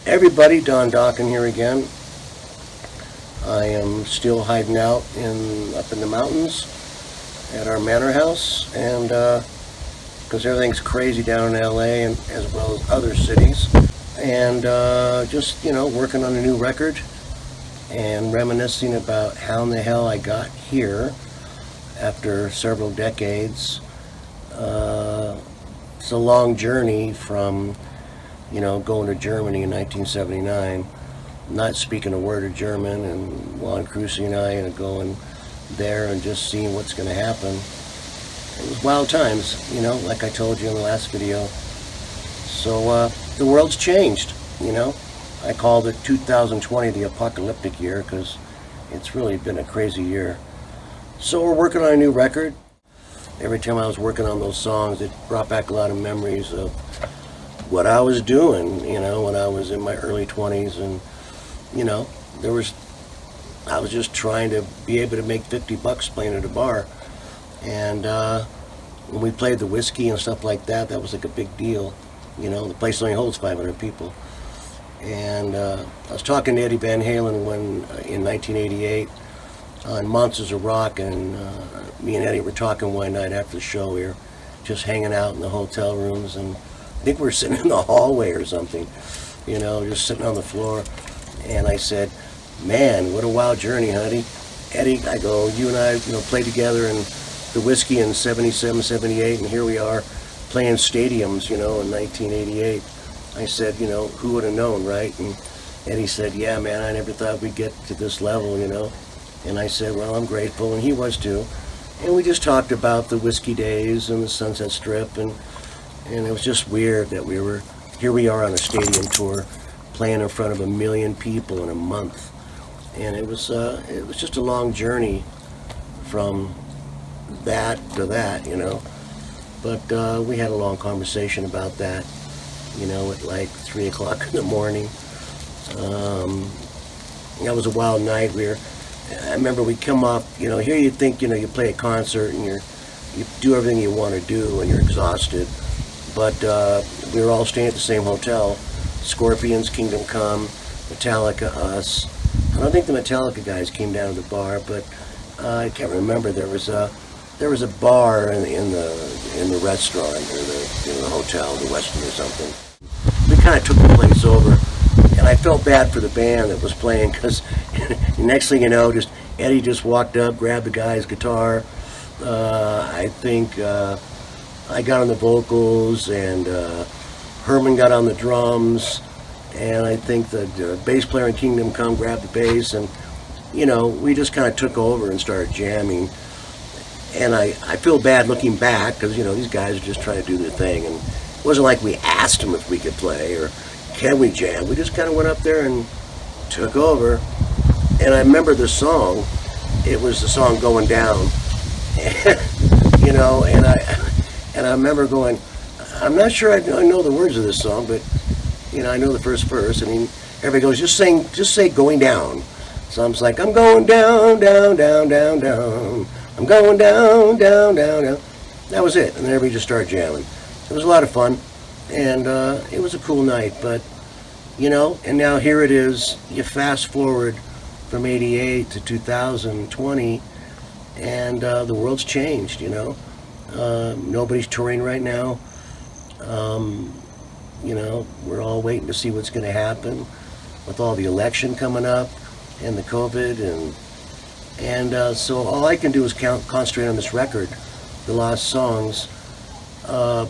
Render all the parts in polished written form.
Everybody, Don Dokken here again. I am still hiding out up in the mountains at our manor house, and because everything's crazy down in LA and as well as other cities, and just working on a new record and reminiscing about how in the hell I got here after several decades. It's a long journey from going to Germany in 1979, not speaking a word of German, and Juan Cruci and I and going there and just seeing what's going to happen. It was wild times, like I told you in the last video. So the world's changed, I called it 2020 the apocalyptic year because it's really been a crazy year. So we're working on a new record. Every time I was working on those songs, it brought back a lot of memories of what I was doing, when I was in my early 20s, and I was just trying to be able to make $50 playing at a bar, and when we played the Whiskey and stuff like that, that was like a big deal. The place only holds 500 people, and I was talking to Eddie Van Halen in 1988 on Monsters of Rock, and me and Eddie were talking one night after the show. We were just hanging out in the hotel rooms, and I think we were sitting in the hallway or something, just sitting on the floor. And I said, man, what a wild journey, honey. Eddie, I go, you and I, played together in the Whiskey in 77, 78, and here we are playing stadiums, in 1988. I said, who would have known, right? And Eddie said, yeah, man, I never thought we'd get to this level, And I said, well, I'm grateful, and he was too. And we just talked about the Whiskey days and the Sunset Strip, and it was just weird that here we are on a stadium tour playing in front of 1 million people in a month. And it was just a long journey from that to that, But we had a long conversation about that, at like 3 o'clock in the morning. That was a wild night. I remember we come off, here you think, you play a concert and you do everything you want to do and you're exhausted. But we were all staying at the same hotel. Scorpions, Kingdom Come, Metallica, us. I don't think the Metallica guys came down to the bar, but I can't remember. There was a bar in the restaurant or the hotel, the Westin or something. We kind of took the place over, and I felt bad for the band that was playing because next thing you know, Eddie just walked up, grabbed the guy's guitar. I think I got on the vocals, and Herman got on the drums, and I think the bass player in Kingdom Come grabbed the bass, and we just kind of took over and started jamming. And I feel bad looking back because these guys are just trying to do their thing, and it wasn't like we asked them if we could play or can we jam. We just kind of went up there and took over. And I remember the song. It was the song Going Down, and I remember going, I'm not sure I know the words of this song, but I know the first verse. I mean, everybody goes, just say Going Down. So I'm just like, I'm going down, down, down, down, down. I'm going down, down, down, down. That was it. And then everybody just started jamming. It was a lot of fun, and it was a cool night. But and now here it is. You fast forward from 88 to 2020, and the world's changed. Nobody's touring right now. We're all waiting to see what's going to happen with all the election coming up and the COVID, and so all I can do is concentrate on this record, The Lost Songs,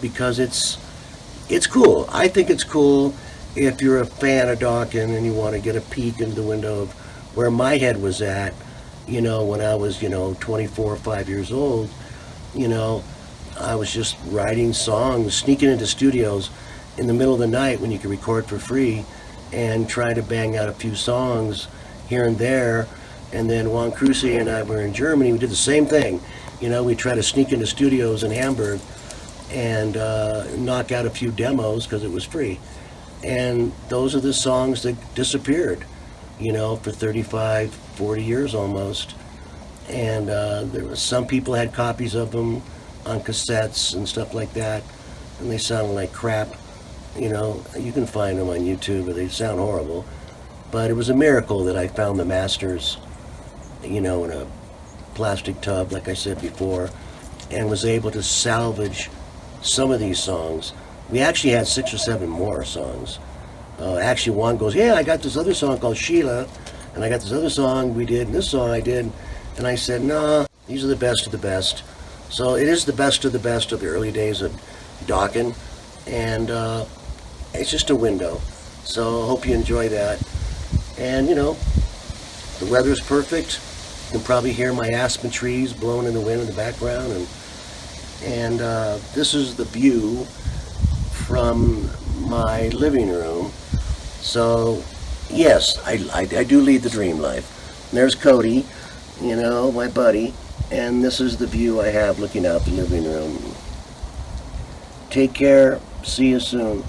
because it's cool. I think it's cool if you're a fan of Dokken and you want to get a peek into the window of where my head was at, when I was 24 or 5 years old. I was just writing songs, sneaking into studios in the middle of the night when you could record for free, and try to bang out a few songs here and there. And then Juan Cruci and I were in Germany. We did the same thing. We tried to sneak into studios in Hamburg and knock out a few demos because it was free. And those are the songs that disappeared, for 35, 40 years almost. And there was some people had copies of them on cassettes and stuff like that, and they sounded like crap. You know, you can find them on YouTube, but they sound horrible. But it was a miracle that I found the masters, you know, in a plastic tub, like I said before, and was able to salvage some of these songs. We actually had 6 or 7 more songs. Actually, one goes, yeah, I got this other song called Sheila, and I got this other song we did, and this song I did. And I said, nah, these are the best of the best. So it is the best of the early days of Dokken, and it's just a window. So I hope you enjoy that. And, you know, the weather's perfect. You can probably hear my aspen trees blowing in the wind in the background. And this is the view from my living room. So, yes, I do lead the dream life. And there's Cody, you know, my buddy. And this is the view I have looking out the living room. Take care. See you soon.